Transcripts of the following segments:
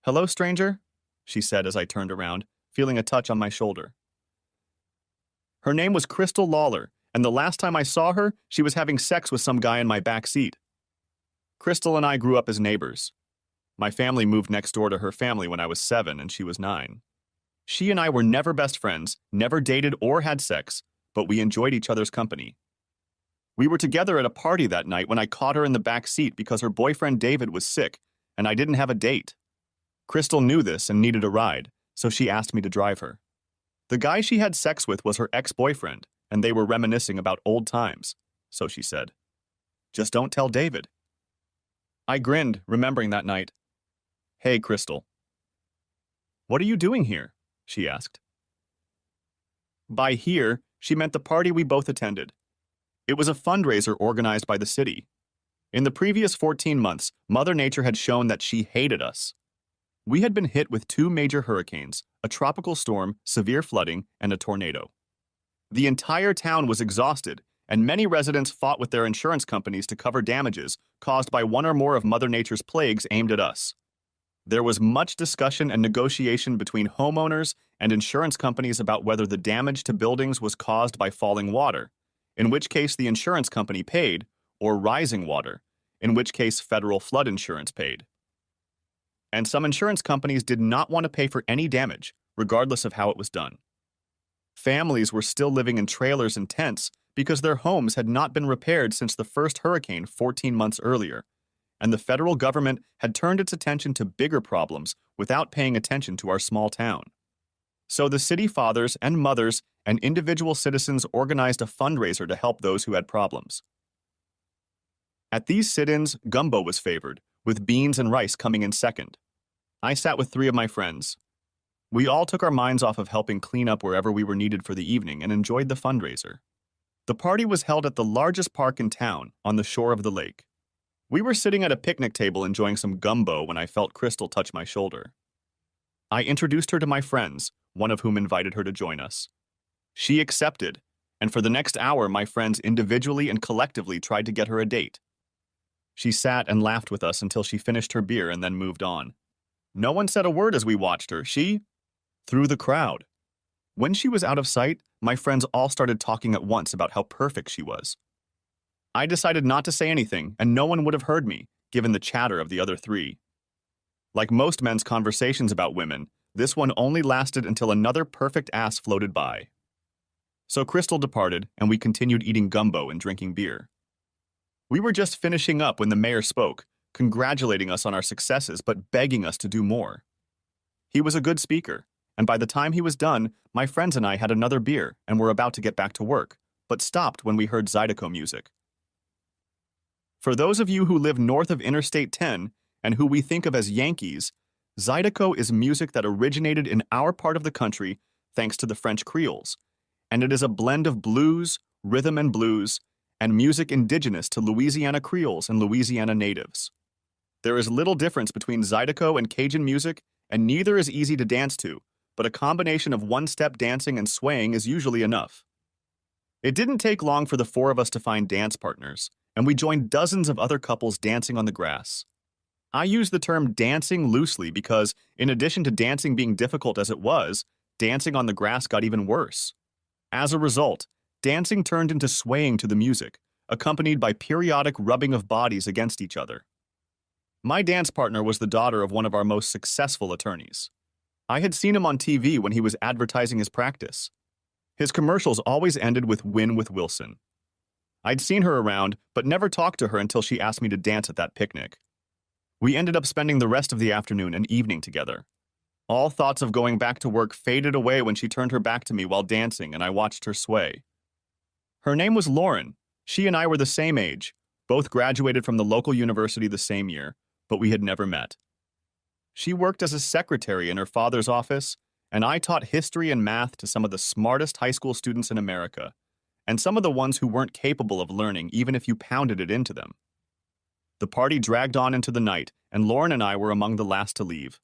"Hello, stranger," she said as I turned around, feeling a touch on my shoulder. Her name was Crystal Lawler, and the last time I saw her, she was having sex with some guy in my back seat. Crystal and I grew up as neighbors. My family moved next door to her family when I was 7 and she was 9. She and I were never best friends, never dated or had sex, but we enjoyed each other's company. We were together at a party that night when I caught her in the back seat because her boyfriend David was sick and I didn't have a date. Crystal knew this and needed a ride, so she asked me to drive her. The guy she had sex with was her ex-boyfriend, and they were reminiscing about old times, so she said. "Just don't tell David." I grinned, remembering that night. "Hey, Crystal." "What are you doing here?" she asked. By here, she meant the party we both attended. It was a fundraiser organized by the city. In the previous 14 months, Mother Nature had shown that she hated us. We had been hit with 2 major hurricanes, a tropical storm, severe flooding, and a tornado. The entire town was exhausted, and many residents fought with their insurance companies to cover damages caused by one or more of Mother Nature's plagues aimed at us. There was much discussion and negotiation between homeowners and insurance companies about whether the damage to buildings was caused by falling water, in which case the insurance company paid, or rising water, in which case federal flood insurance paid. And some insurance companies did not want to pay for any damage, regardless of how it was done. Families were still living in trailers and tents because their homes had not been repaired since the first hurricane 14 months earlier, and the federal government had turned its attention to bigger problems without paying attention to our small town. So the city fathers and mothers and individual citizens organized a fundraiser to help those who had problems. At these sit-ins, gumbo was favored, with beans and rice coming in second. I sat with 3 of my friends. We all took our minds off of helping clean up wherever we were needed for the evening and enjoyed the fundraiser. The party was held at the largest park in town, on the shore of the lake. We were sitting at a picnic table enjoying some gumbo when I felt Crystal touch my shoulder. I introduced her to my friends, one of whom invited her to join us. She accepted, and for the next hour my friends individually and collectively tried to get her a date. She sat and laughed with us until she finished her beer and then moved on. No one said a word as we watched her. She through the crowd. When she was out of sight, my friends all started talking at once about how perfect she was. I decided not to say anything, and no one would have heard me, given the chatter of the other 3. Like most men's conversations about women, this one only lasted until another perfect ass floated by. So Crystal departed, and we continued eating gumbo and drinking beer. We were just finishing up when the mayor spoke, congratulating us on our successes but begging us to do more. He was a good speaker, and by the time he was done, my friends and I had another beer and were about to get back to work, but stopped when we heard Zydeco music. For those of you who live north of Interstate 10 and who we think of as Yankees, Zydeco is music that originated in our part of the country thanks to the French Creoles, and it is a blend of blues, rhythm and blues, and music indigenous to Louisiana Creoles and Louisiana natives. There is little difference between Zydeco and Cajun music, and neither is easy to dance to, but a combination of one-step dancing and swaying is usually enough. It didn't take long for the 4 of us to find dance partners, and we joined dozens of other couples dancing on the grass. I use the term dancing loosely because, in addition to dancing being difficult as it was, dancing on the grass got even worse. As a result, dancing turned into swaying to the music, accompanied by periodic rubbing of bodies against each other. My dance partner was the daughter of one of our most successful attorneys. I had seen him on TV when he was advertising his practice. His commercials always ended with "Win with Wilson." I'd seen her around, but never talked to her until she asked me to dance at that picnic. We ended up spending the rest of the afternoon and evening together. All thoughts of going back to work faded away when she turned her back to me while dancing and I watched her sway. Her name was Lauren. She and I were the same age, both graduated from the local university the same year, but we had never met. She worked as a secretary in her father's office, and I taught history and math to some of the smartest high school students in America, and some of the ones who weren't capable of learning even if you pounded it into them. The party dragged on into the night, and Lauren and I were among the last to leave.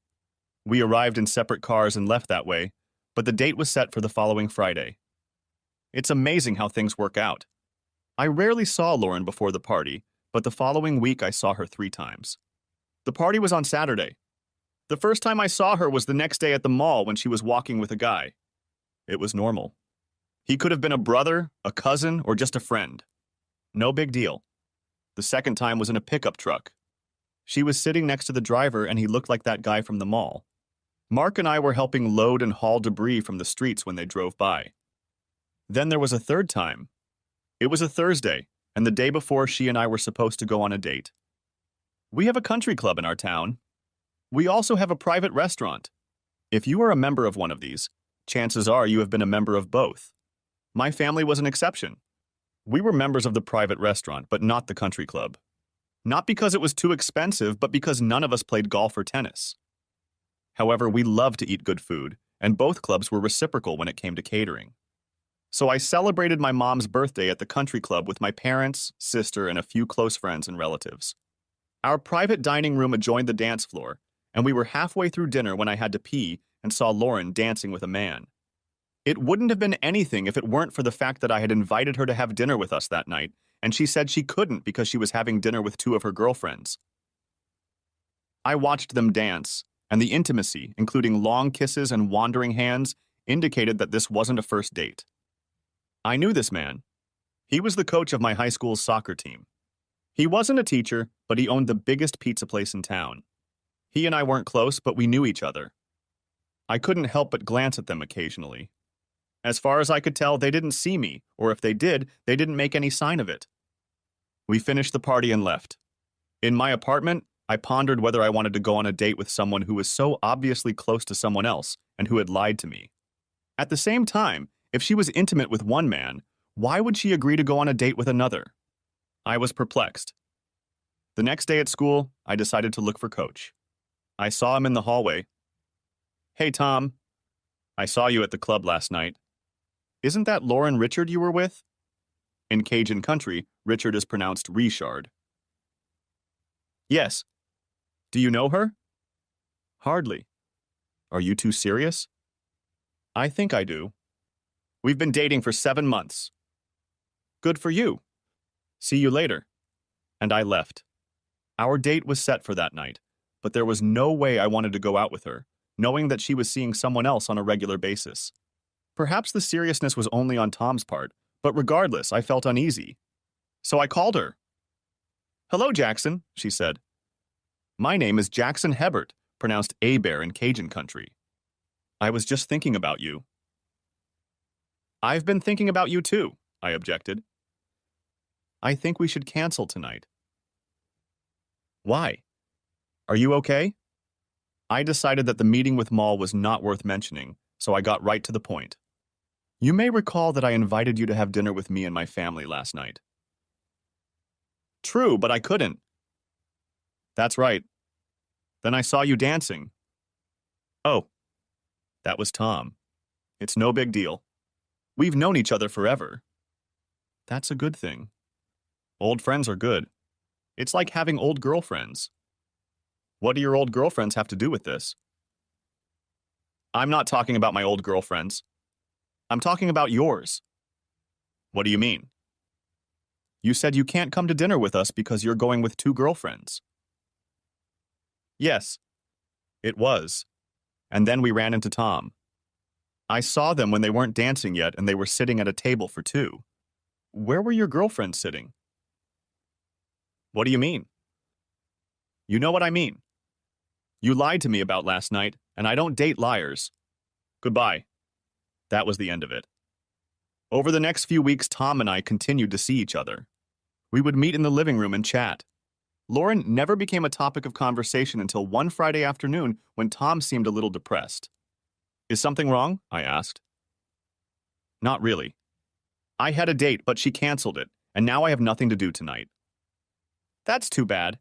We arrived in separate cars and left that way, but the date was set for the following Friday. It's amazing how things work out. I rarely saw Lauren before the party, but the following week I saw her 3 times. The party was on Saturday. The first time I saw her was the next day at the mall when she was walking with a guy. It was normal. He could have been a brother, a cousin, or just a friend. No big deal. The second time was in a pickup truck. She was sitting next to the driver and he looked like that guy from the mall. Mark and I were helping load and haul debris from the streets when they drove by. Then there was a third time. It was a Thursday, and the day before she and I were supposed to go on a date. We have a country club in our town. We also have a private restaurant. If you are a member of one of these, chances are you have been a member of both. My family was an exception. We were members of the private restaurant, but not the country club. Not because it was too expensive, but because none of us played golf or tennis. However, we loved to eat good food, and both clubs were reciprocal when it came to catering. So I celebrated my mom's birthday at the country club with my parents, sister, and a few close friends and relatives. Our private dining room adjoined the dance floor, and we were halfway through dinner when I had to pee and saw Lauren dancing with a man. It wouldn't have been anything if it weren't for the fact that I had invited her to have dinner with us that night, and she said she couldn't because she was having dinner with two of her girlfriends. I watched them dance, and the intimacy, including long kisses and wandering hands, indicated that this wasn't a first date. I knew this man. He was the coach of my high school's soccer team. He wasn't a teacher, but he owned the biggest pizza place in town. He and I weren't close, but we knew each other. I couldn't help but glance at them occasionally. As far as I could tell, they didn't see me, or if they did, they didn't make any sign of it. We finished the party and left. In my apartment, I pondered whether I wanted to go on a date with someone who was so obviously close to someone else and who had lied to me. At the same time, if she was intimate with one man, why would she agree to go on a date with another? I was perplexed. The next day at school, I decided to look for Coach. I saw him in the hallway. "Hey, Tom. I saw you at the club last night. Isn't that Lauren Richard you were with?" In Cajun country, Richard is pronounced Richard. "Yes. Do you know her?" "Hardly. Are you two serious?" "I think I do. We've been dating for 7 months." "Good for you. See you later." And I left. Our date was set for that night, but there was no way I wanted to go out with her, knowing that she was seeing someone else on a regular basis. Perhaps the seriousness was only on Tom's part, but regardless, I felt uneasy. So I called her. "Hello, Jackson," she said. "My name is Jackson Hebert, pronounced A-Bear in Cajun country. I was just thinking about you." "I've been thinking about you too," I objected. "I think we should cancel tonight." "Why? Are you okay?" I decided that the meeting with Maul was not worth mentioning, so I got right to the point. "You may recall that I invited you to have dinner with me and my family last night." "True, but I couldn't." "That's right. Then I saw you dancing." "Oh, that was Tom. It's no big deal. We've known each other forever." "That's a good thing. Old friends are good. It's like having old girlfriends." "What do your old girlfriends have to do with this?" "I'm not talking about my old girlfriends. I'm talking about yours." "What do you mean?" "You said you can't come to dinner with us because you're going with two girlfriends." "Yes, it was. And then we ran into Tom. I saw them when they weren't dancing yet and they were sitting at a table for two. Where were your girlfriends sitting?" "What do you mean?" "You know what I mean. You lied to me about last night, and I don't date liars. Goodbye." That was the end of it. Over the next few weeks, Tom and I continued to see each other. We would meet in the living room and chat. Lauren never became a topic of conversation until one Friday afternoon when Tom seemed a little depressed. "Is something wrong?" I asked. "Not really. I had a date, but she canceled it, and now I have nothing to do tonight." "That's too bad."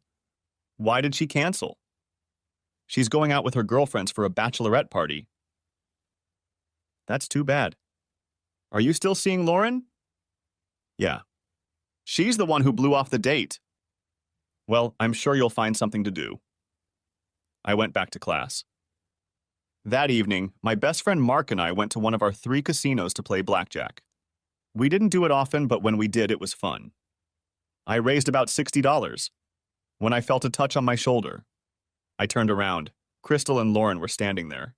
"Why did she cancel?" "She's going out with her girlfriends for a bachelorette party." "That's too bad. Are you still seeing Lauren?" "Yeah. She's the one who blew off the date." "Well, I'm sure you'll find something to do." I went back to class. That evening, my best friend Mark and I went to one of our 3 casinos to play blackjack. We didn't do it often, but when we did, it was fun. I raised about $60 when I felt a touch on my shoulder. I turned around, Crystal and Lauren were standing there.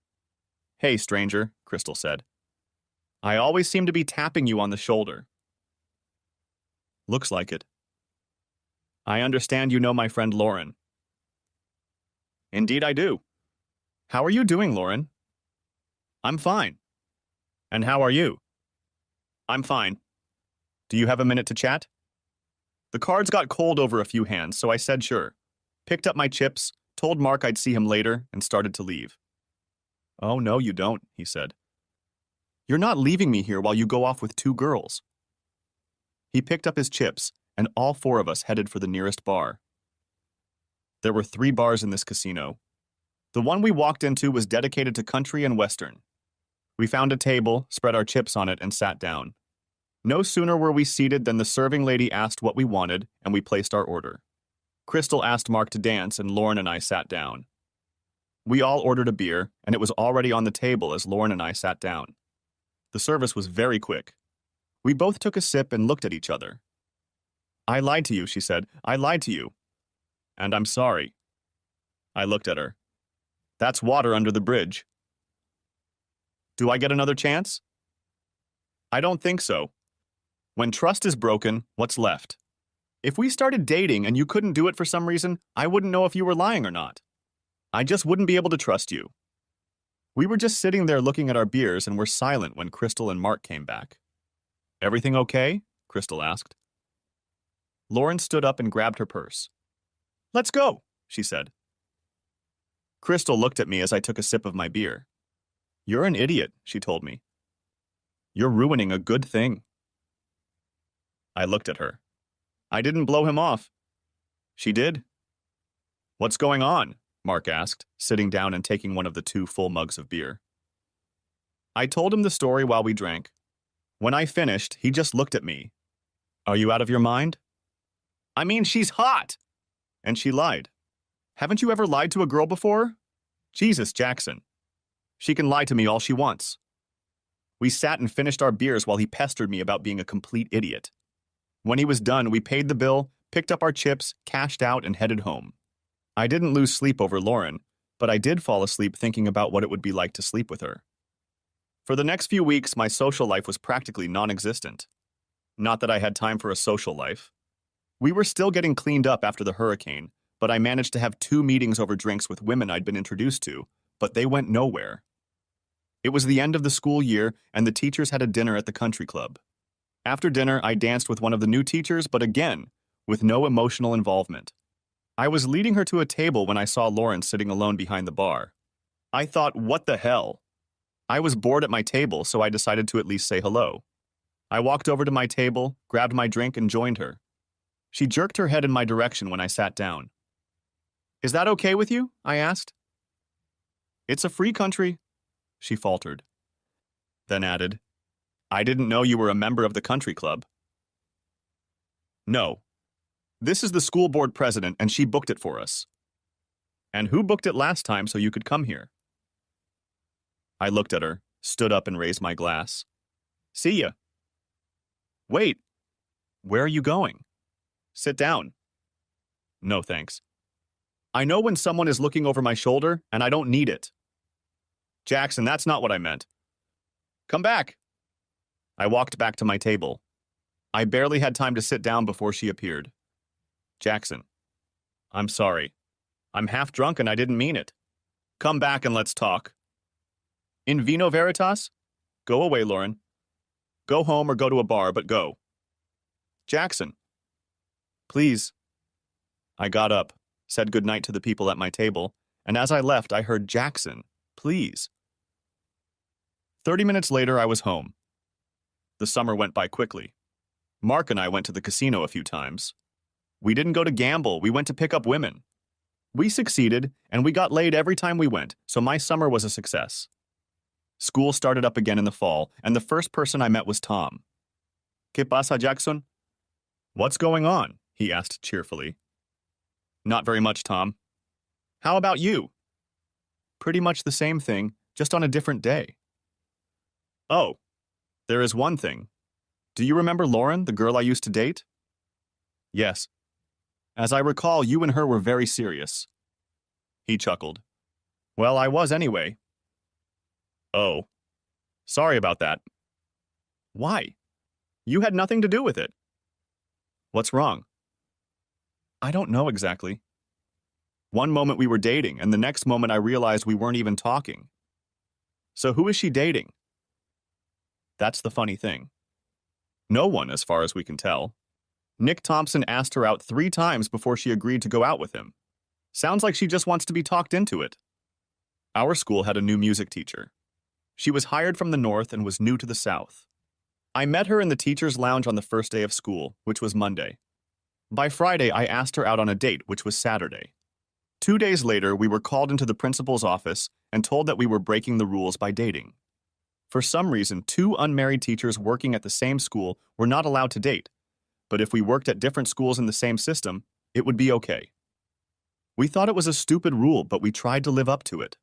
"Hey, stranger," Crystal said. "I always seem to be tapping you on the shoulder." "Looks like it." "I understand you know my friend Lauren." "Indeed I do." "How are you doing, Lauren?" "I'm fine." "And how are you?" "I'm fine." "Do you have a minute to chat?" The cards got cold over a few hands, so I said sure. Picked up my chips, told Mark I'd see him later, and started to leave. "Oh, no, you don't," he said. "You're not leaving me here while you go off with two girls." He picked up his chips, and all four of us headed for the nearest bar. There were 3 bars in this casino. The one we walked into was dedicated to country and western. We found a table, spread our chips on it, and sat down. No sooner were we seated than the serving lady asked what we wanted, and we placed our order. Crystal asked Mark to dance, and Lauren and I sat down. We all ordered a beer, and it was already on the table as Lauren and I sat down. The service was very quick. We both took a sip and looked at each other. "I lied to you," she said. "I lied to you. And I'm sorry." I looked at her. "That's water under the bridge." "Do I get another chance?" "I don't think so. When trust is broken, what's left? If we started dating and you couldn't do it for some reason, I wouldn't know if you were lying or not. I just wouldn't be able to trust you." We were just sitting there looking at our beers and were silent when Crystal and Mark came back. "Everything okay?" Crystal asked. Lauren stood up and grabbed her purse. "Let's go," she said. Crystal looked at me as I took a sip of my beer. "You're an idiot," she told me. "You're ruining a good thing." I looked at her. "I didn't blow him off." "She did." "What's going on?" Mark asked, sitting down and taking one of the 2 full mugs of beer. I told him the story while we drank. When I finished, he just looked at me. "Are you out of your mind?" "I mean, she's hot!" And she lied. "Haven't you ever lied to a girl before?" "Jesus, Jackson. She can lie to me all she wants." We sat and finished our beers while he pestered me about being a complete idiot. When he was done, we paid the bill, picked up our chips, cashed out, and headed home. I didn't lose sleep over Lauren, but I did fall asleep thinking about what it would be like to sleep with her. For the next few weeks, my social life was practically non-existent. Not that I had time for a social life. We were still getting cleaned up after the hurricane, but I managed to have 2 meetings over drinks with women I'd been introduced to, but they went nowhere. It was the end of the school year, and the teachers had a dinner at the country club. After dinner, I danced with one of the new teachers, but again, with no emotional involvement. I was leading her to a table when I saw Lauren sitting alone behind the bar. I thought, what the hell? I was bored at my table, so I decided to at least say hello. I walked over to my table, grabbed my drink, and joined her. She jerked her head in my direction when I sat down. "Is that okay with you?" I asked. "It's a free country," she faltered. Then added, "I didn't know you were a member of the country club." "No. This is the school board president, and she booked it for us." "And who booked it last time so you could come here?" I looked at her, stood up, and raised my glass. "See ya." "Wait. Where are you going?" "Sit down." "No, thanks. I know when someone is looking over my shoulder, and I don't need it." "Jackson, that's not what I meant." "Come back." I walked back to my table. I barely had time to sit down before she appeared. "Jackson, I'm sorry. I'm half drunk and I didn't mean it. Come back and let's talk." "In vino veritas?" "Go away, Lauren. Go home or go to a bar, but go." "Jackson." "Please." I got up, said goodnight to the people at my table, and as I left, I heard, "Jackson, please." 30 minutes later, I was home. The summer went by quickly. Mark and I went to the casino a few times. We didn't go to gamble, we went to pick up women. We succeeded, and we got laid every time we went, so my summer was a success. School started up again in the fall, and the first person I met was Tom. "¿Qué pasa, Jackson?" "What's going on?" he asked cheerfully. "Not very much, Tom." "How about you?" "Pretty much the same thing, just on a different day." "Oh, there is one thing. Do you remember Lauren, the girl I used to date?" "Yes. As I recall, you and her were very serious." He chuckled. Well, I was anyway. Oh, sorry about that. Why? You had nothing to do with it. What's wrong? I don't know exactly. One moment we were dating, and the next moment I realized we weren't even talking. So who is she dating? That's the funny thing. No one, as far as we can tell. Nick Thompson asked her out 3 times before she agreed to go out with him. Sounds like she just wants to be talked into it. Our school had a new music teacher. She was hired from the north and was new to the south. I met her in the teacher's lounge on the first day of school, which was Monday. By Friday, I asked her out on a date, which was Saturday. 2 days later, we were called into the principal's office and told that we were breaking the rules by dating. For some reason, 2 unmarried teachers working at the same school were not allowed to date, but if we worked at different schools in the same system, it would be okay. We thought it was a stupid rule, but we tried to live up to it.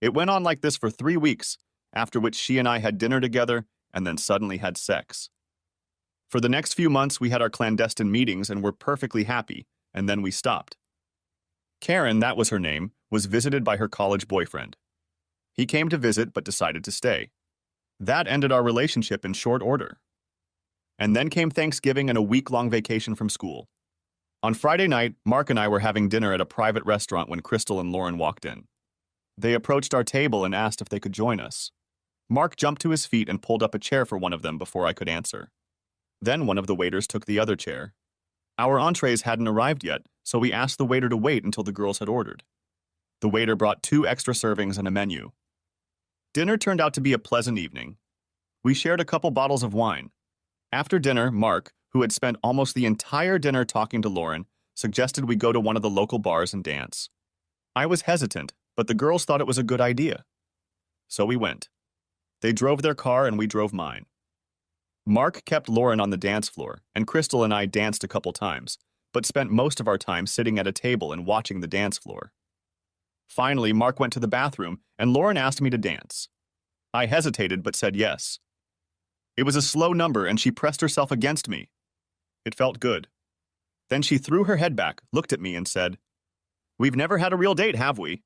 It went on like this for 3 weeks, after which she and I had dinner together and then suddenly had sex. For the next few months, we had our clandestine meetings and were perfectly happy, and then we stopped. Karen, that was her name, was visited by her college boyfriend. He came to visit but decided to stay. That ended our relationship in short order. And then came Thanksgiving and a week-long vacation from school. On Friday night, Mark and I were having dinner at a private restaurant when Crystal and Lauren walked in. They approached our table and asked if they could join us. Mark jumped to his feet and pulled up a chair for one of them before I could answer. Then one of the waiters took the other chair. Our entrees hadn't arrived yet, so we asked the waiter to wait until the girls had ordered. The waiter brought 2 extra servings and a menu. Dinner turned out to be a pleasant evening. We shared a couple bottles of wine. After dinner, Mark, who had spent almost the entire dinner talking to Lauren, suggested we go to one of the local bars and dance. I was hesitant, but the girls thought it was a good idea. So we went. They drove their car and we drove mine. Mark kept Lauren on the dance floor, and Crystal and I danced a couple times, but spent most of our time sitting at a table and watching the dance floor. Finally, Mark went to the bathroom, and Lauren asked me to dance. I hesitated but said yes. It was a slow number, and she pressed herself against me. It felt good. Then she threw her head back, looked at me, and said, "We've never had a real date, have we?"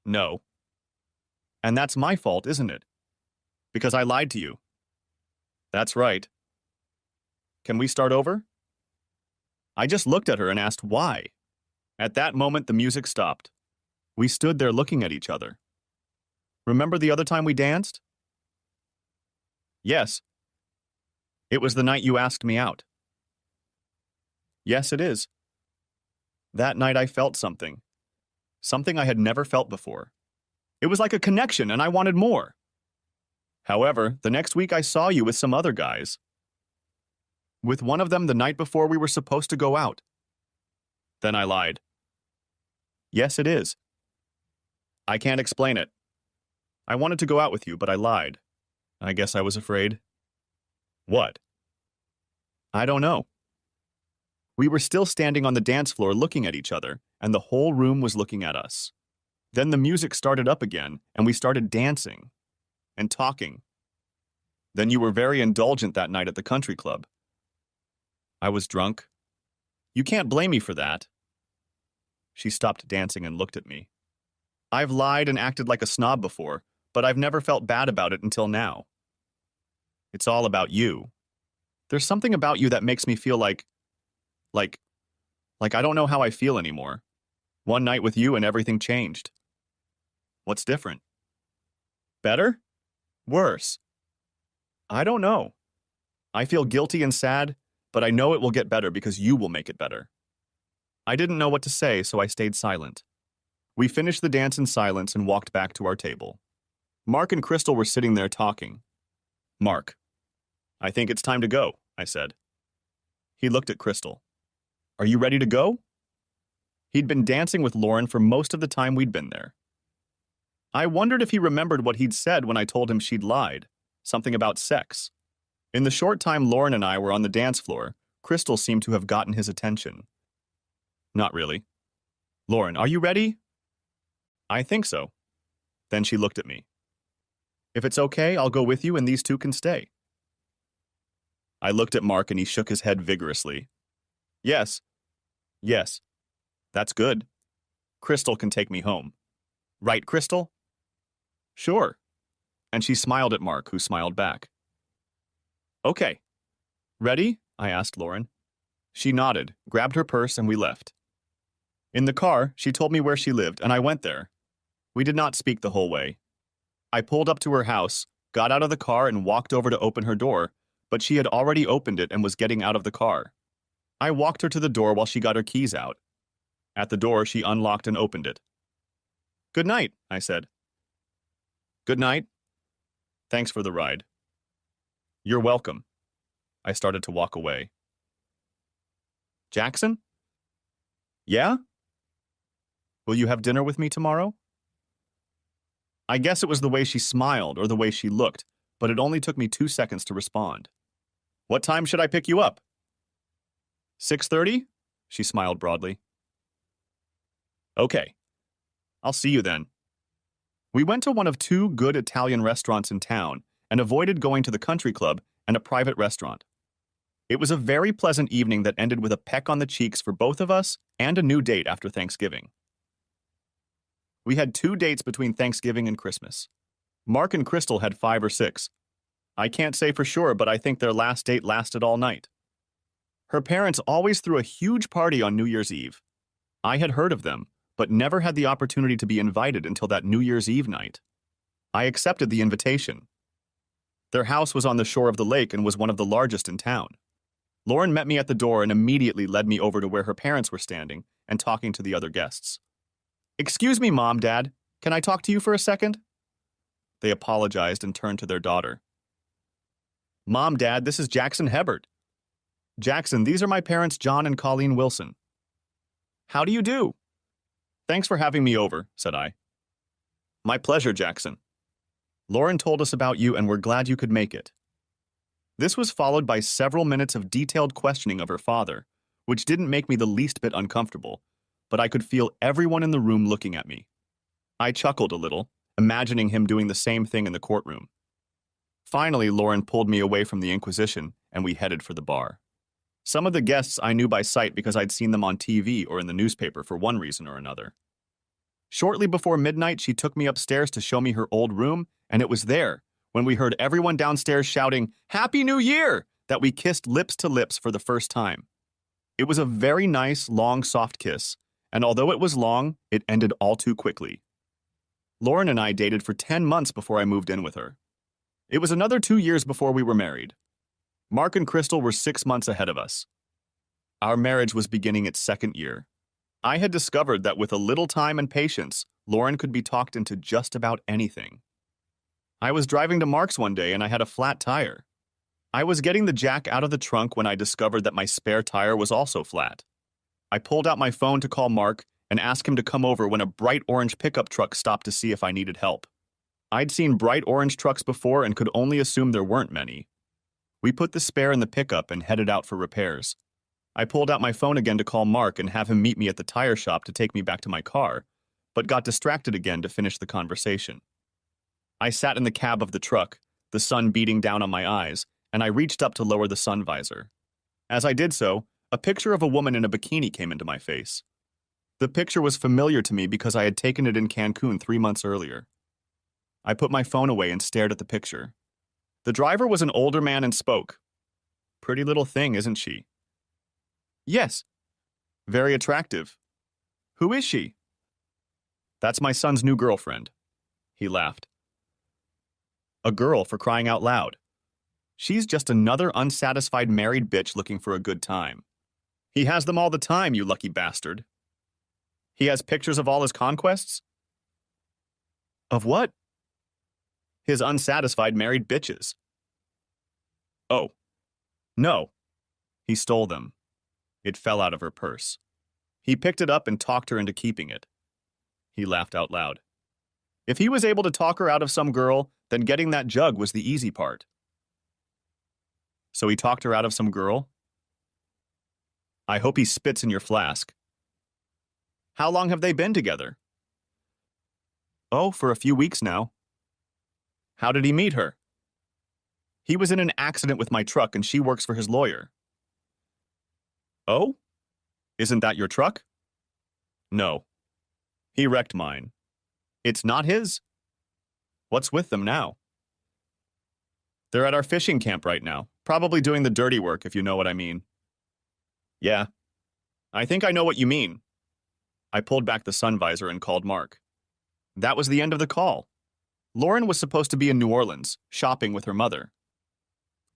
No. And that's my fault, isn't it? Because I lied to you. That's right. Can we start over? I just looked at her and asked why. At that moment, the music stopped. We stood there looking at each other. Remember the other time we danced? Yes. It was the night you asked me out. Yes, it is. That night I felt something. Something I had never felt before. It was like a connection, and I wanted more. However, the next week I saw you with some other guys. With one of them the night before we were supposed to go out. Then I lied. Yes, it is. I can't explain it. I wanted to go out with you, but I lied. I guess I was afraid. What? I don't know. We were still standing on the dance floor looking at each other, and the whole room was looking at us. Then the music started up again, and we started dancing and talking. Then you were very indulgent that night at the country club. I was drunk. You can't blame me for that. She stopped dancing and looked at me. I've lied and acted like a snob before, but I've never felt bad about it until now. It's all about you. There's something about you that makes me feel like I don't know how I feel anymore. One night with you and everything changed. What's different? Better? Worse? I don't know. I feel guilty and sad, but I know it will get better because you will make it better. I didn't know what to say, so I stayed silent. We finished the dance in silence and walked back to our table. Mark and Crystal were sitting there talking. Mark, I think it's time to go, I said. He looked at Crystal. Are you ready to go? He'd been dancing with Lauren for most of the time we'd been there. I wondered if he remembered what he'd said when I told him she'd lied, something about sex. In the short time Lauren and I were on the dance floor, Crystal seemed to have gotten his attention. Not really. Lauren, are you ready? I think so. Then she looked at me. If it's okay, I'll go with you and these two can stay. I looked at Mark and he shook his head vigorously. Yes. Yes. That's good. Crystal can take me home. Right, Crystal? Sure. And she smiled at Mark, who smiled back. Okay. Ready? I asked Lauren. She nodded, grabbed her purse, and we left. In the car, she told me where she lived, and I went there. We did not speak the whole way. I pulled up to her house, got out of the car, and walked over to open her door, but she had already opened it and was getting out of the car. I walked her to the door while she got her keys out. At the door, she unlocked and opened it. Good night, I said. Good night. Thanks for the ride. You're welcome. I started to walk away. Jackson? Yeah? Will you have dinner with me tomorrow? I guess it was the way she smiled or the way she looked, but it only took me 2 seconds to respond. What time should I pick you up? 6:30? She smiled broadly. Okay. I'll see you then. We went to one of 2 good Italian restaurants in town and avoided going to the country club and a private restaurant. It was a very pleasant evening that ended with a peck on the cheeks for both of us and a new date after Thanksgiving. We had 2 dates between Thanksgiving and Christmas. Mark and Crystal had 5 or 6. I can't say for sure, but I think their last date lasted all night. Her parents always threw a huge party on New Year's Eve. I had heard of them, but never had the opportunity to be invited until that New Year's Eve night. I accepted the invitation. Their house was on the shore of the lake and was one of the largest in town. Lauren met me at the door and immediately led me over to where her parents were standing and talking to the other guests. Excuse me, Mom, Dad. Can I talk to you for a second? They apologized and turned to their daughter. Mom, Dad, this is Jackson Hebert. Jackson, these are my parents, John and Colleen Wilson. How do you do? Thanks for having me over, said I. My pleasure, Jackson. Lauren told us about you and we're glad you could make it. This was followed by several minutes of detailed questioning of her father, which didn't make me the least bit uncomfortable, but I could feel everyone in the room looking at me. I chuckled a little, imagining him doing the same thing in the courtroom. Finally, Lauren pulled me away from the Inquisition and we headed for the bar. Some of the guests I knew by sight because I'd seen them on TV or in the newspaper for one reason or another. Shortly before midnight, she took me upstairs to show me her old room, and it was there, when we heard everyone downstairs shouting, "Happy New Year!" that we kissed lips to lips for the first time. It was a very nice, long, soft kiss, and although it was long, it ended all too quickly. Lauren and I dated for 10 months before I moved in with her. It was another 2 years before we were married. Mark and Crystal were 6 months ahead of us. Our marriage was beginning its 2nd year. I had discovered that with a little time and patience, Lauren could be talked into just about anything. I was driving to Mark's one day and I had a flat tire. I was getting the jack out of the trunk when I discovered that my spare tire was also flat. I pulled out my phone to call Mark and ask him to come over when a bright orange pickup truck stopped to see if I needed help. I'd seen bright orange trucks before and could only assume there weren't many. We put the spare in the pickup and headed out for repairs. I pulled out my phone again to call Mark and have him meet me at the tire shop to take me back to my car, but got distracted again to finish the conversation. I sat in the cab of the truck, the sun beating down on my eyes, and I reached up to lower the sun visor. As I did so, a picture of a woman in a bikini came into my face. The picture was familiar to me because I had taken it in Cancun 3 months earlier. I put my phone away and stared at the picture. The driver was an older man and spoke. Pretty little thing, isn't she? Yes. Very attractive. Who is she? That's my son's new girlfriend. He laughed. A girl, for crying out loud. She's just another unsatisfied married bitch looking for a good time. He has them all the time, you lucky bastard. He has pictures of all his conquests? Of what? His unsatisfied married bitches. Oh. No. He stole them. It fell out of her purse. He picked it up and talked her into keeping it. He laughed out loud. If he was able to talk her out of some girl, then getting that jug was the easy part. So he talked her out of some girl? I hope he spits in your flask. How long have they been together? Oh, for a few weeks now. How did he meet her? He was in an accident with my truck and she works for his lawyer. Oh? Isn't that your truck? No. He wrecked mine. It's not his? What's with them now? They're at our fishing camp right now, probably doing the dirty work, if you know what I mean. Yeah, I think I know what you mean. I pulled back the sun visor and called Mark. That was the end of the call. Lauren was supposed to be in New Orleans, shopping with her mother.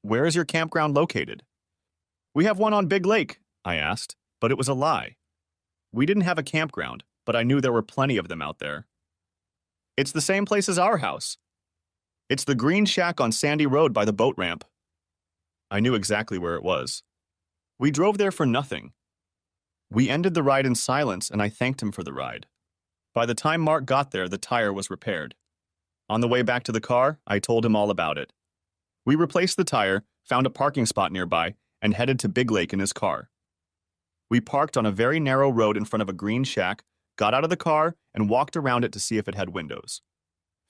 Where is your campground located? We have one on Big Lake, I asked, but it was a lie. We didn't have a campground, but I knew there were plenty of them out there. It's the same place as our house. It's the green shack on Sandy Road by the boat ramp. I knew exactly where it was. We drove there for nothing. We ended the ride in silence, and I thanked him for the ride. By the time Mark got there, the tire was repaired. On the way back to the car, I told him all about it. We replaced the tire, found a parking spot nearby, and headed to Big Lake in his car. We parked on a very narrow road in front of a green shack, got out of the car, and walked around it to see if it had windows.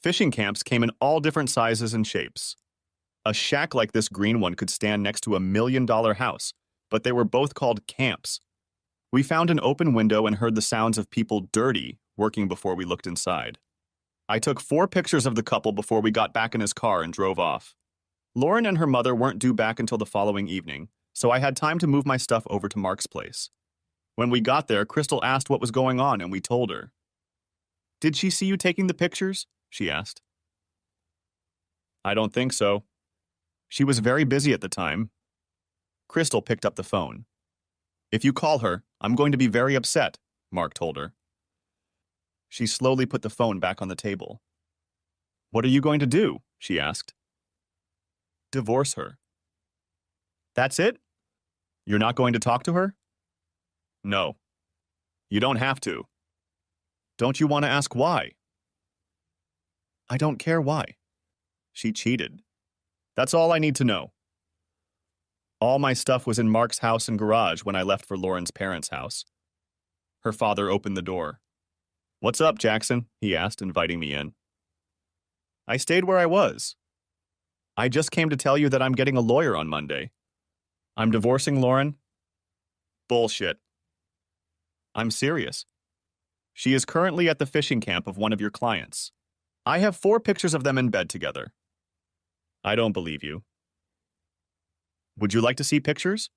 Fishing camps came in all different sizes and shapes. A shack like this green one could stand next to $1 million house, but they were both called camps. We found an open window and heard the sounds of people dirty working before we looked inside. I took 4 pictures of the couple before we got back in his car and drove off. Lauren and her mother weren't due back until the following evening, so I had time to move my stuff over to Mark's place. When we got there, Crystal asked what was going on, and we told her. Did she see you taking the pictures? She asked. I don't think so. She was very busy at the time. Crystal picked up the phone. If you call her, I'm going to be very upset, Mark told her. She slowly put the phone back on the table. What are you going to do? She asked. Divorce her. That's it? You're not going to talk to her? No. You don't have to. Don't you want to ask why? I don't care why. She cheated. That's all I need to know. All my stuff was in Mark's house and garage when I left for Lauren's parents' house. Her father opened the door. What's up, Jackson? He asked, inviting me in. I stayed where I was. I just came to tell you that I'm getting a lawyer on Monday. I'm divorcing Lauren. Bullshit. I'm serious. She is currently at the fishing camp of one of your clients. I have 4 pictures of them in bed together. I don't believe you. Would you like to see pictures?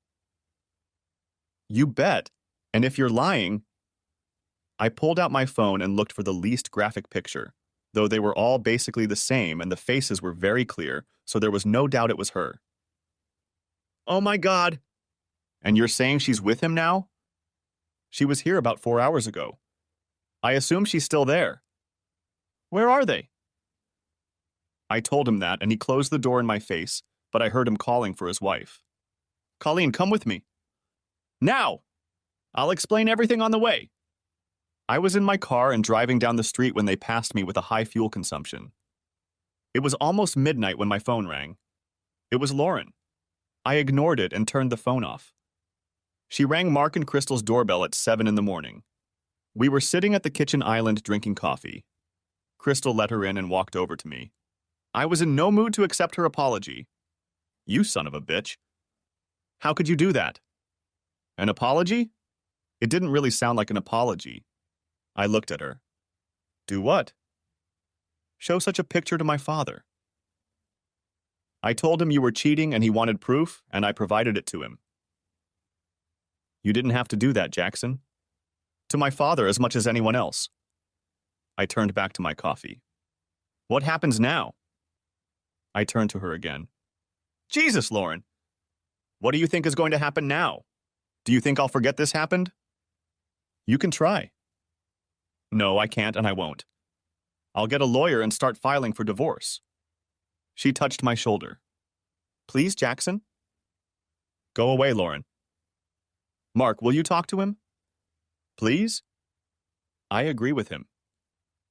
You bet. And if you're lying... I pulled out my phone and looked for the least graphic picture, though they were all basically the same and the faces were very clear, so there was no doubt it was her. Oh my God! And you're saying she's with him now? She was here about 4 hours ago. I assume she's still there. Where are they? I told him that, and he closed the door in my face, but I heard him calling for his wife. Colleen, come with me. Now! I'll explain everything on the way. I was in my car and driving down the street when they passed me with a high fuel consumption. It was almost midnight when my phone rang. It was Lauren. I ignored it and turned the phone off. She rang Mark and Crystal's doorbell at 7 in the morning. We were sitting at the kitchen island drinking coffee. Crystal let her in and walked over to me. I was in no mood to accept her apology. You son of a bitch. How could you do that? An apology? It didn't really sound like an apology. I looked at her. Do what? Show such a picture to my father. I told him you were cheating and he wanted proof, and I provided it to him. You didn't have to do that, Jackson. To my father as much as anyone else. I turned back to my coffee. What happens now? I turned to her again. Jesus, Lauren! What do you think is going to happen now? Do you think I'll forget this happened? You can try. No, I can't and I won't. I'll get a lawyer and start filing for divorce. She touched my shoulder. Please, Jackson? Go away, Lauren. Mark, will you talk to him? Please? I agree with him.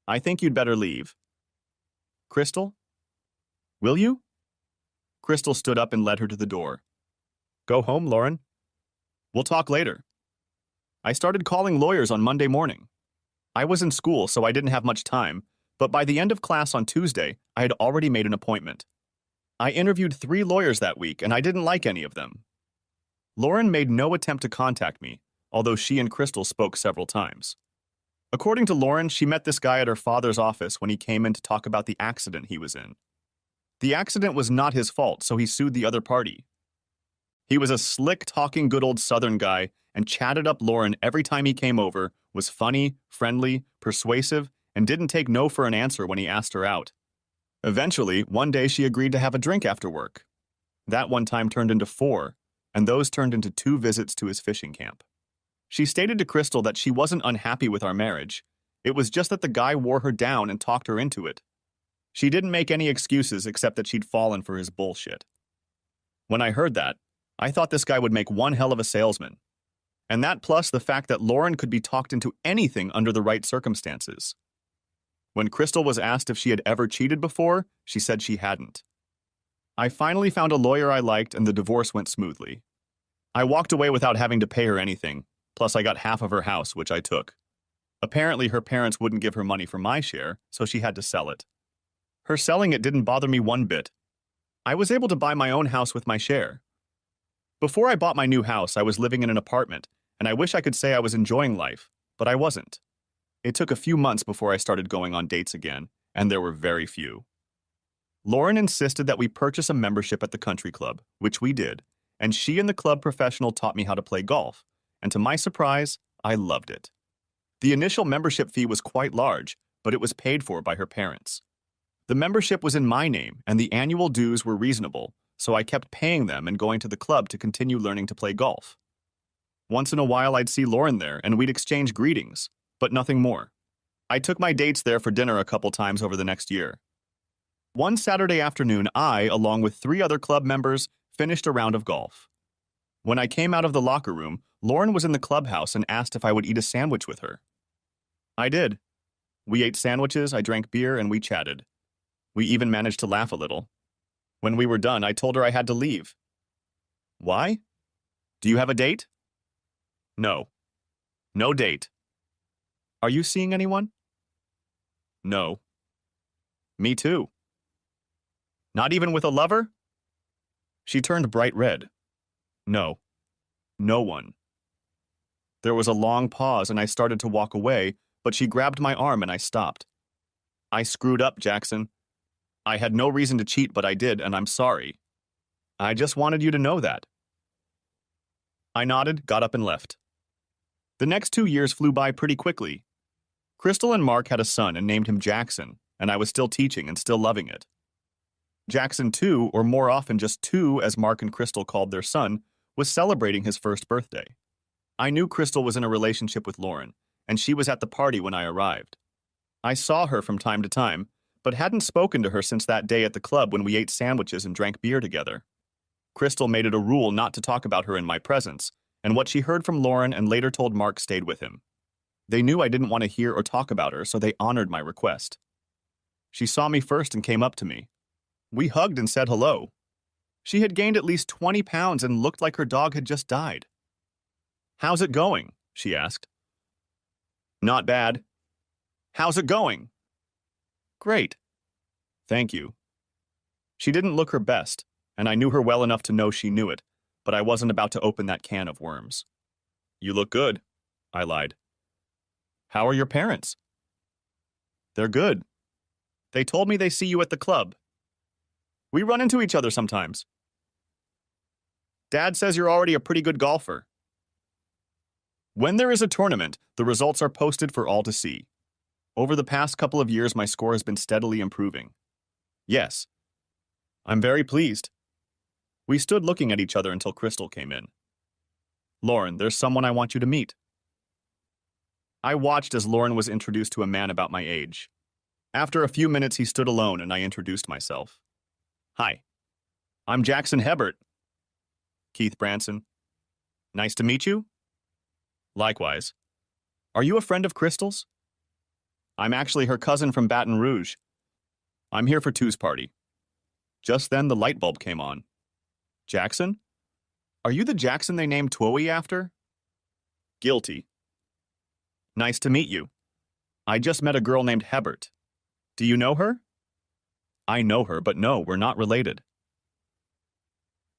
I think you'd better leave. Crystal? Will you? Crystal stood up and led her to the door. Go home, Lauren. We'll talk later. I started calling lawyers on Monday morning. I was in school, so I didn't have much time, but by the end of class on Tuesday, I had already made an appointment. I interviewed 3 lawyers that week, and I didn't like any of them. Lauren made no attempt to contact me, although she and Crystal spoke several times. According to Lauren, she met this guy at her father's office when he came in to talk about the accident he was in. The accident was not his fault, so he sued the other party. He was a slick-talking good old Southern guy and chatted up Lauren every time he came over, was funny, friendly, persuasive, and didn't take no for an answer when he asked her out. Eventually, one day she agreed to have a drink after work. That one time turned into 4, and those turned into 2 visits to his fishing camp. She stated to Crystal that she wasn't unhappy with our marriage. It was just that the guy wore her down and talked her into it. She didn't make any excuses except that she'd fallen for his bullshit. When I heard that, I thought this guy would make one hell of a salesman. And that plus the fact that Lauren could be talked into anything under the right circumstances. When Crystal was asked if she had ever cheated before, she said she hadn't. I finally found a lawyer I liked and the divorce went smoothly. I walked away without having to pay her anything, plus I got half of her house, which I took. Apparently her parents wouldn't give her money for my share, so she had to sell it. Her selling it didn't bother me one bit. I was able to buy my own house with my share. Before I bought my new house, I was living in an apartment, and I wish I could say I was enjoying life, but I wasn't. It took a few months before I started going on dates again, and there were very few. Lauren insisted that we purchase a membership at the country club, which we did, and she and the club professional taught me how to play golf, and to my surprise, I loved it. The initial membership fee was quite large, but it was paid for by her parents. The membership was in my name, and the annual dues were reasonable, so I kept paying them and going to the club to continue learning to play golf. Once in a while, I'd see Lauren there, and we'd exchange greetings, but nothing more. I took my dates there for dinner a couple times over the next year. One Saturday afternoon, I, along with 3 other club members, finished a round of golf. When I came out of the locker room, Lauren was in the clubhouse and asked if I would eat a sandwich with her. I did. We ate sandwiches, I drank beer, and we chatted. We even managed to laugh a little. When we were done, I told her I had to leave. Why? Do you have a date? No. No date. Are you seeing anyone? No. Me too. Not even with a lover? She turned bright red. No. No one. There was a long pause and I started to walk away, but she grabbed my arm and I stopped. I screwed up, Jackson. I had no reason to cheat, but I did, and I'm sorry. I just wanted you to know that. I nodded, got up, and left. The next 2 years flew by pretty quickly. Crystal and Mark had a son and named him Jackson, and I was still teaching and still loving it. Jackson 2, or more often just 2 as Mark and Crystal called their son, was celebrating his first birthday. I knew Crystal was in a relationship with Lauren, and she was at the party when I arrived. I saw her from time to time, but hadn't spoken to her since that day at the club when we ate sandwiches and drank beer together. Crystal made it a rule not to talk about her in my presence, and what she heard from Lauren and later told Mark stayed with him. They knew I didn't want to hear or talk about her, so they honored my request. She saw me first and came up to me. We hugged and said hello. She had gained at least 20 pounds and looked like her dog had just died. "How's it going?" she asked. "Not bad." "How's it going?" "Great." "Thank you." She didn't look her best, and I knew her well enough to know she knew it, but I wasn't about to open that can of worms. "You look good," I lied. "How are your parents?" "They're good. They told me they see you at the club. We run into each other sometimes. Dad says you're already a pretty good golfer." When there is a tournament, the results are posted for all to see. Over the past couple of years, my score has been steadily improving. Yes. I'm very pleased. We stood looking at each other until Crystal came in. "Lauren, there's someone I want you to meet." I watched as Lauren was introduced to a man about my age. After a few minutes, he stood alone and I introduced myself. "Hi. I'm Jackson Hebert." "Keith Branson. Nice to meet you." "Likewise. Are you a friend of Crystal's?" "I'm actually her cousin from Baton Rouge. I'm here for Two's party." Just then the light bulb came on. "Jackson? Are you the Jackson they named Twoey after?" "Guilty." "Nice to meet you. I just met a girl named Hebert. Do you know her?" "I know her, but no, we're not related."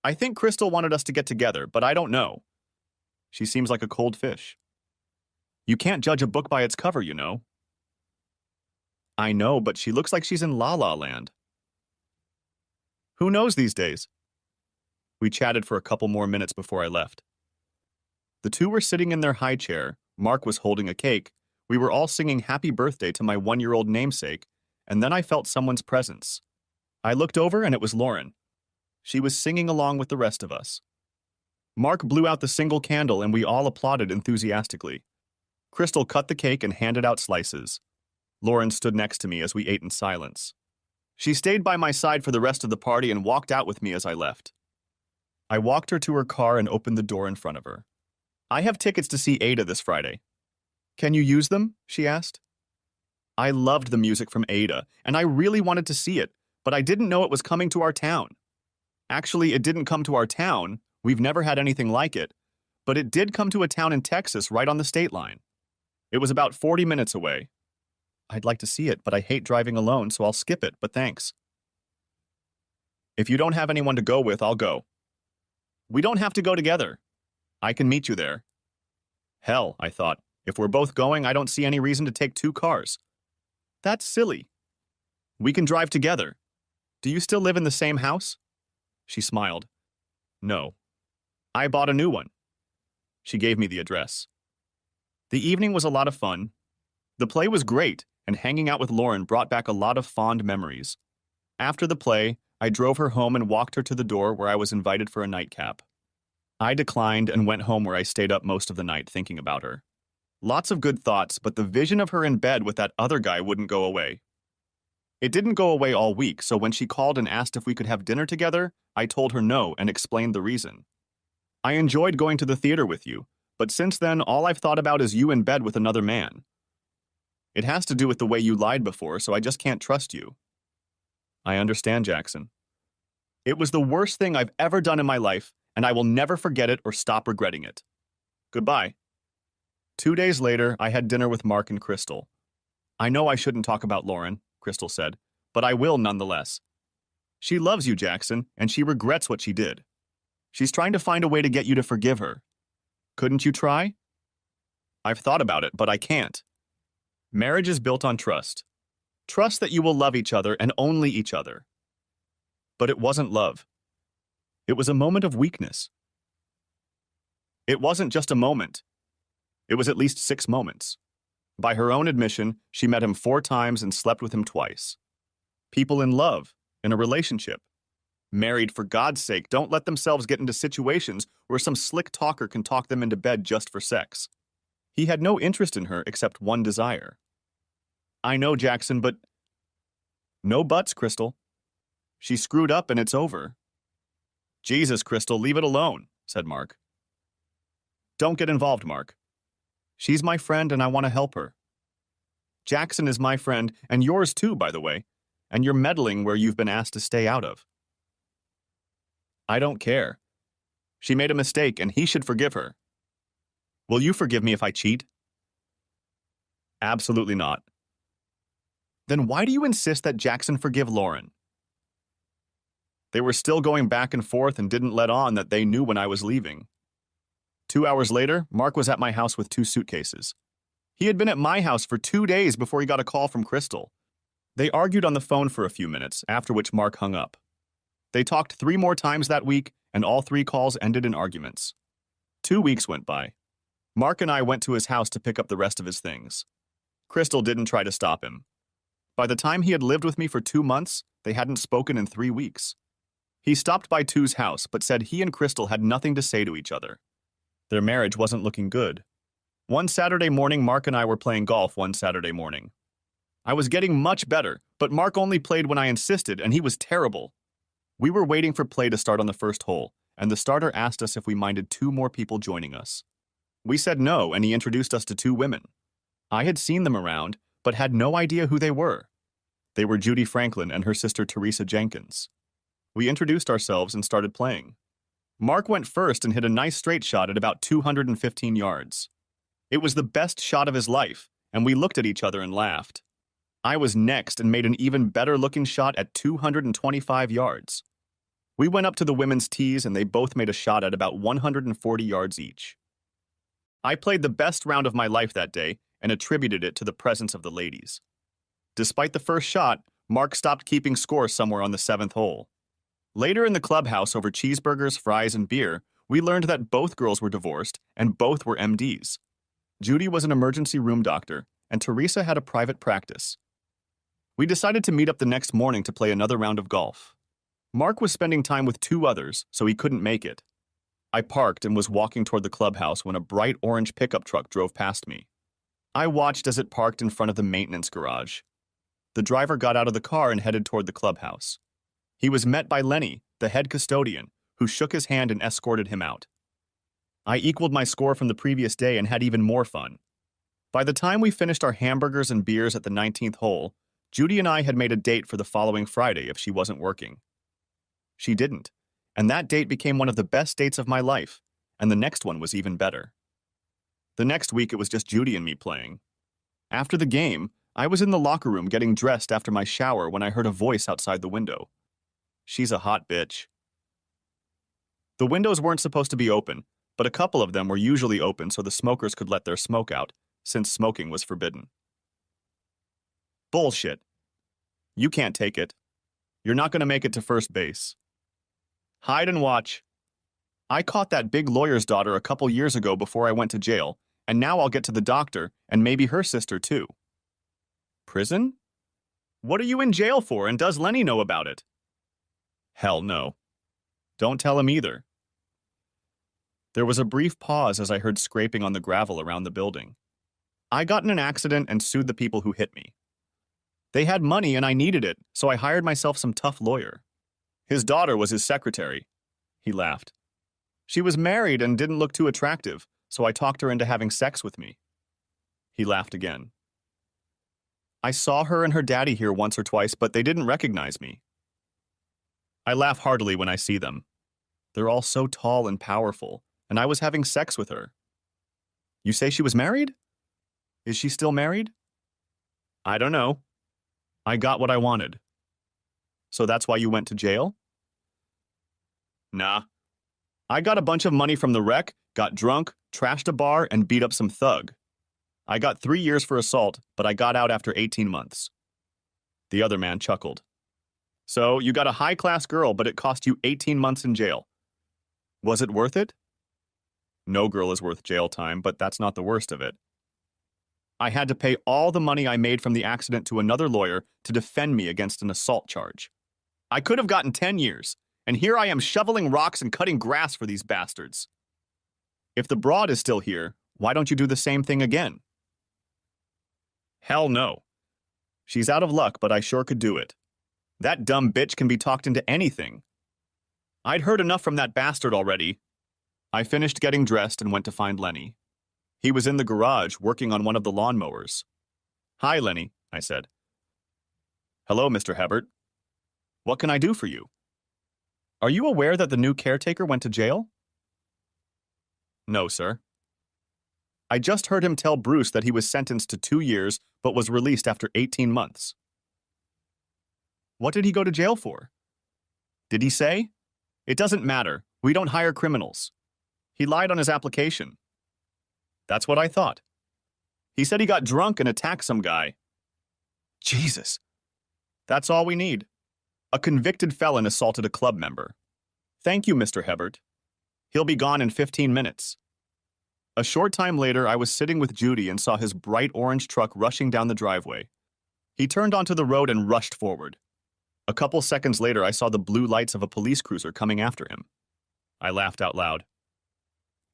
"I think Crystal wanted us to get together, but I don't know. She seems like a cold fish." You can't judge a book by its cover, you know. I know, but she looks like she's in La La Land. Who knows these days? We chatted for a couple more minutes before I left. The two were sitting in their high chair. Mark was holding a cake. We were all singing happy birthday to my 1-year-old namesake, and then I felt someone's presence. I looked over and it was Lauren. She was singing along with the rest of us. Mark blew out the single candle and we all applauded enthusiastically. Crystal cut the cake and handed out slices. Lauren stood next to me as we ate in silence. She stayed by my side for the rest of the party and walked out with me as I left. I walked her to her car and opened the door in front of her. I have tickets to see Ada this Friday. Can you use them? She asked. I loved the music from Ada, and I really wanted to see it, but I didn't know it was coming to our town. Actually, it didn't come to our town. We've never had anything like it, but it did come to a town in Texas right on the state line. It was about 40 minutes away. I'd like to see it, but I hate driving alone, so I'll skip it, but thanks. If you don't have anyone to go with, I'll go. We don't have to go together. I can meet you there. Hell, I thought, if we're both going, I don't see any reason to take 2 cars. That's silly. We can drive together. Do you still live in the same house? She smiled. No. I bought a new one. She gave me the address. The evening was a lot of fun. The play was great, and hanging out with Lauren brought back a lot of fond memories. After the play, I drove her home and walked her to the door where I was invited for a nightcap. I declined and went home where I stayed up most of the night thinking about her. Lots of good thoughts, but the vision of her in bed with that other guy wouldn't go away. It didn't go away all week, so when she called and asked if we could have dinner together, I told her no and explained the reason. I enjoyed going to the theater with you, but since then all I've thought about is you in bed with another man. It has to do with the way you lied before, so I just can't trust you. I understand, Jackson. It was the worst thing I've ever done in my life, and I will never forget it or stop regretting it. Goodbye. 2 days later, I had dinner with Mark and Crystal. I know I shouldn't talk about Lauren, Crystal said, but I will nonetheless. She loves you, Jackson, and she regrets what she did. She's trying to find a way to get you to forgive her. Couldn't you try? I've thought about it, but I can't. Marriage is built on trust. Trust that you will love each other and only each other. But it wasn't love. It was a moment of weakness. It wasn't just a moment. It was at least 6 moments. By her own admission, she met him 4 times and slept with him twice. People in love, in a relationship, married for God's sake, don't let themselves get into situations where some slick talker can talk them into bed just for sex. He had no interest in her except one desire. I know, Jackson, but... No buts, Crystal. She screwed up and it's over. Jesus, Crystal, leave it alone, said Mark. Don't get involved, Mark. She's my friend and I want to help her. Jackson is my friend, and yours too, by the way, and you're meddling where you've been asked to stay out of. I don't care. She made a mistake and he should forgive her. Will you forgive me if I cheat? Absolutely not. Then why do you insist that Jackson forgive Lauren? They were still going back and forth and didn't let on that they knew when I was leaving. 2 hours later, Mark was at my house with 2 suitcases. He had been at my house for 2 days before he got a call from Crystal. They argued on the phone for a few minutes, after which Mark hung up. They talked 3 more times that week, and all 3 calls ended in arguments. 2 weeks went by. Mark and I went to his house to pick up the rest of his things. Crystal didn't try to stop him. By the time he had lived with me for 2 months, they hadn't spoken in 3 weeks. He stopped by Tu's house, but said he and Crystal had nothing to say to each other. Their marriage wasn't looking good. One Saturday morning, Mark and I were playing golf one Saturday morning. I was getting much better, but Mark only played when I insisted, and he was terrible. We were waiting for play to start on the first hole, and the starter asked us if we minded 2 more people joining us. We said no, and he introduced us to 2 women. I had seen them around, but had no idea who they were. They were Judy Franklin and her sister Teresa Jenkins. We introduced ourselves and started playing. Mark went first and hit a nice straight shot at about 215 yards. It was the best shot of his life, and we looked at each other and laughed. I was next and made an even better-looking shot at 225 yards. We went up to the women's tees and they both made a shot at about 140 yards each. I played the best round of my life that day and attributed it to the presence of the ladies. Despite the first shot, Mark stopped keeping score somewhere on the seventh hole. Later in the clubhouse over cheeseburgers, fries, and beer, we learned that both girls were divorced and both were MDs. Judy was an emergency room doctor, and Teresa had a private practice. We decided to meet up the next morning to play another round of golf. Mark was spending time with two others, so he couldn't make it. I parked and was walking toward the clubhouse when a bright orange pickup truck drove past me. I watched as it parked in front of the maintenance garage. The driver got out of the car and headed toward the clubhouse. He was met by Lenny, the head custodian, who shook his hand and escorted him out. I equaled my score from the previous day and had even more fun. By the time we finished our hamburgers and beers at the 19th hole, Judy and I had made a date for the following Friday if she wasn't working. She didn't, and that date became one of the best dates of my life, and the next one was even better. The next week it was just Judy and me playing. After the game, I was in the locker room getting dressed after my shower when I heard a voice outside the window. She's a hot bitch. The windows weren't supposed to be open, but a couple of them were usually open so the smokers could let their smoke out, since smoking was forbidden. Bullshit. You can't take it. You're not going to make it to first base. Hide and watch. I caught that big lawyer's daughter a couple years ago before I went to jail, and now I'll get to the doctor, and maybe her sister too. Prison? What are you in jail for, and does Lenny know about it? Hell no. Don't tell him either. There was a brief pause as I heard scraping on the gravel around the building. I got in an accident and sued the people who hit me. They had money and I needed it, so I hired myself some tough lawyer. His daughter was his secretary. He laughed. She was married and didn't look too attractive, so I talked her into having sex with me. He laughed again. I saw her and her daddy here once or twice, but they didn't recognize me. I laugh heartily when I see them. They're all so tall and powerful, and I was having sex with her. You say she was married? Is she still married? I don't know. I got what I wanted. So that's why you went to jail? Nah. I got a bunch of money from the wreck, got drunk, trashed a bar, and beat up some thug. I got 3 years for assault, but I got out after 18 months. The other man chuckled. So you got a high-class girl, but it cost you 18 months in jail. Was it worth it? No girl is worth jail time, but that's not the worst of it. I had to pay all the money I made from the accident to another lawyer to defend me against an assault charge. I could have gotten 10 years, and here I am shoveling rocks and cutting grass for these bastards. If the broad is still here, why don't you do the same thing again? Hell no. She's out of luck, but I sure could do it. That dumb bitch can be talked into anything. I'd heard enough from that bastard already. I finished getting dressed and went to find Lenny. He was in the garage working on one of the lawnmowers. Hi, Lenny, I said. Hello, Mr. Hebert. What can I do for you? Are you aware that the new caretaker went to jail? No, sir. I just heard him tell Bruce that he was sentenced to 2 years but was released after 18 months. What did he go to jail for? Did he say? It doesn't matter. We don't hire criminals. He lied on his application. That's what I thought. He said he got drunk and attacked some guy. Jesus. That's all we need. A convicted felon assaulted a club member. Thank you, Mr. Hebert. He'll be gone in 15 minutes. A short time later, I was sitting with Judy and saw his bright orange truck rushing down the driveway. He turned onto the road and rushed forward. A couple seconds later, I saw the blue lights of a police cruiser coming after him. I laughed out loud.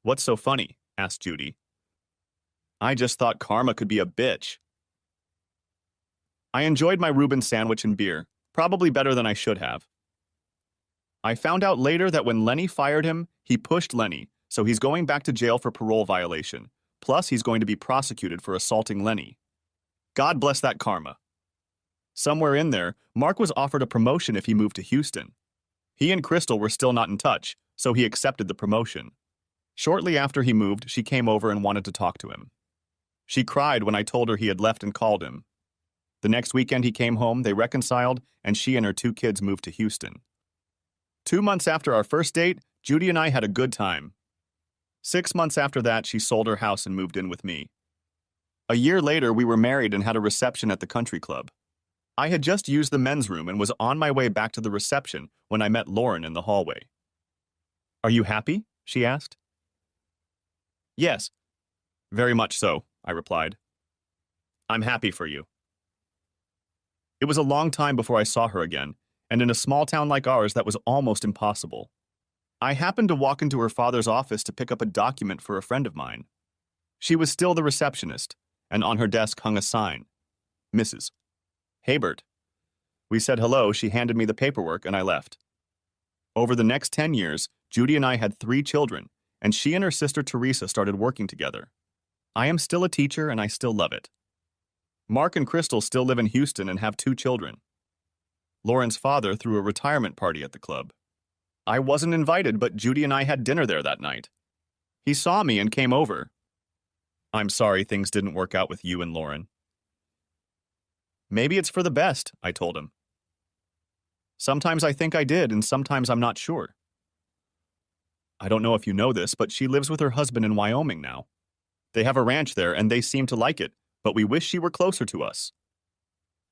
What's so funny? Asked Judy. I just thought karma could be a bitch. I enjoyed my Reuben sandwich and beer, probably better than I should have. I found out later that when Lenny fired him, he pushed Lenny, so he's going back to jail for parole violation. Plus, he's going to be prosecuted for assaulting Lenny. God bless that karma. Somewhere in there, Mark was offered a promotion if he moved to Houston. He and Crystal were still not in touch, so he accepted the promotion. Shortly after he moved, she came over and wanted to talk to him. She cried when I told her he had left and called him. The next weekend he came home, they reconciled, and she and her 2 kids moved to Houston. 2 months after our first date, Judy and I had a good time. 6 months after that, she sold her house and moved in with me. A year later, we were married and had a reception at the country club. I had just used the men's room and was on my way back to the reception when I met Lauren in the hallway. "Are you happy?" she asked. "Yes, very much so," I replied. "I'm happy for you." It was a long time before I saw her again, and in a small town like ours, that was almost impossible. I happened to walk into her father's office to pick up a document for a friend of mine. She was still the receptionist, and on her desk hung a sign, Mrs. Haybert. We said hello, she handed me the paperwork, and I left. Over the next 10 years, Judy and I had 3 children, and she and her sister Teresa started working together. I am still a teacher, and I still love it. Mark and Crystal still live in Houston and have 2 children. Lauren's father threw a retirement party at the club. I wasn't invited, but Judy and I had dinner there that night. He saw me and came over. "I'm sorry things didn't work out with you and Lauren." "Maybe it's for the best," I told him. "Sometimes I think I did, and sometimes I'm not sure." "I don't know if you know this, but she lives with her husband in Wyoming now. They have a ranch there, and they seem to like it, but we wish she were closer to us.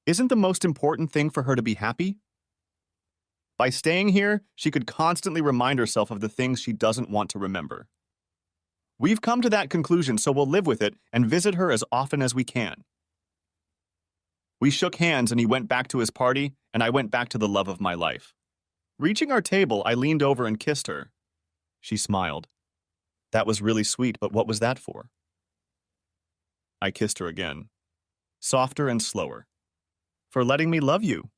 Isn't the most important thing for her to be happy? By staying here, she could constantly remind herself of the things she doesn't want to remember. We've come to that conclusion, so we'll live with it and visit her as often as we can." We shook hands and he went back to his party, and I went back to the love of my life. Reaching our table, I leaned over and kissed her. She smiled. "That was really sweet, but what was that for?" I kissed her again, softer and slower. "For letting me love you."